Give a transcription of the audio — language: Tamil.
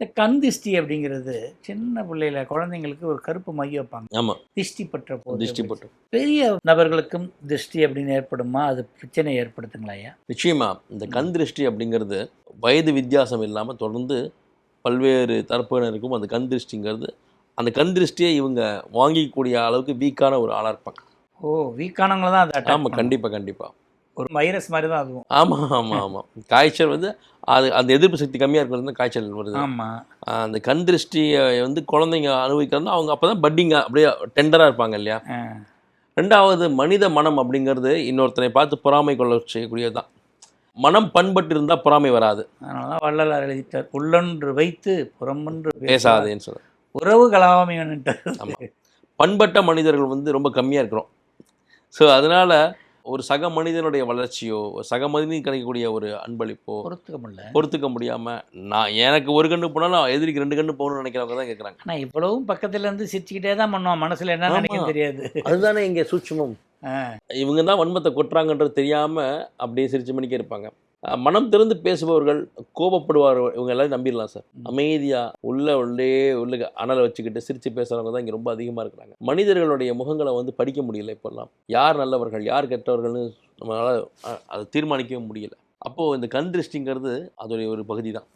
இந்த கண் திஷ்டி அப்படிங்கிறது சின்ன பிள்ளையில குழந்தைங்களுக்கு ஒரு கருப்பு மை வைப்பாங்க. ஆமா, திஷ்டி பற்ற போது திருஷ்டி அப்படி. போட்டு. பெரிய நபர்களுக்கும் திருஷ்டி அப்படின்னு ஏற்படுமா? அது பிரச்சனை ஏற்படுத்துங்களா ஐயா? நிச்சயமா இந்த கண் திருஷ்டி அப்படிங்கிறது வயது வித்தியாசம் இல்லாம தொடர்ந்து பல்வேறு தரப்பினருக்கும் அந்த கண் திருஷ்டிங்கிறது, அந்த கண் திருஷ்டியை இவங்க வாங்கிக்கக்கூடிய அளவுக்கு வீக்கான ஒரு ஆளா இருப்பாங்க. ஓ, வீக்கானவங்கள தான் அதை அட்டாக் ஆமா, பண்ணும். கண்டிப்பா, கண்டிப்பா. ஒரு வைரஸ் மாதிரி தான் அதுவும். ஆமா, ஆமா, ஆமா. காய்ச்சல் வந்து அது அந்த எதிர்ப்பு சக்தி கம்மியா இருக்கிறது தான் காய்ச்சல் வருது. ஆமா. அந்த கண் திருஷ்டிய வந்து குழந்தைங்க அனுபவிக்கிறதுனா, அவங்க அப்பதான் பட்டிங்கா அப்படியே டெண்டரா இருப்பாங்க இல்லையா? ஆ. 2வது மனித மனம் அப்படிங்கிறது இன்னொருத்தனை பார்த்து பொறாமை கொள்ள செய்யக்கூடியது தான். மனம் பண்பட்டு இருந்தா பொறாமை வராது. அதனால தான் வள்ளலார் எழுதிட்டார், உள்ளொன்று வைத்து புறமொன்று பேசாது பேசாதேன்னு சொல்ல. உறவு கலாமைன்ட்டார். ஆமா. பண்பட்ட மனிதர்கள் வந்து ரொம்ப கம்மியா இருக்கிறோம். ஸோ அதனால ஒரு சக மனிதனுடைய வளர்ச்சியோ, ஒரு சக மனிதனுக்கு கிடைக்கக்கூடிய ஒரு அன்பளிப்போ பொறுத்துக்க முடியல. பொறுத்துக்க முடியாம, நான் எனக்கு ஒரு கண்ணு போனாலும் எதிரிக்கு 2 கண்ணு போகணும்னு நினைக்கிறவங்க தான் கேட்குறாங்க. ஆனா இவ்வளவும் பக்கத்துல இருந்து சிரிச்சுக்கிட்டே தான் பண்ணுவான். மனசுல என்ன ஆமா. நினைக்கும் தெரியாது. அதுதானே இங்கே சூட்சுமம். ஆ. இவங்க தான் வன்மத்தை கொட்டுறாங்கன்றது தெரியாம அப்படியே சிரிச்ச மணிக்கே இருப்பாங்க. மனம் திறந்து பேசுபவர்கள், கோபப்படுவார்கள், இவங்க எல்லாரும் நம்பிடலாம் சார். அமைதியா உள்ளே அனலை வச்சுக்கிட்டு சிரிச்சு பேசுறவங்க தான் இங்கே ரொம்ப அதிகமாக இருக்கிறாங்க. மனிதர்களுடைய முகங்களை வந்து படிக்க முடியல இப்போல்லாம். யார் நல்லவர்கள், யார் கெட்டவர்கள்னு நம்மளால அதை தீர்மானிக்கவே முடியல. அப்போது இந்த கண் திருஷ்டிங்கிறது அதோடைய ஒரு பகுதி தான்.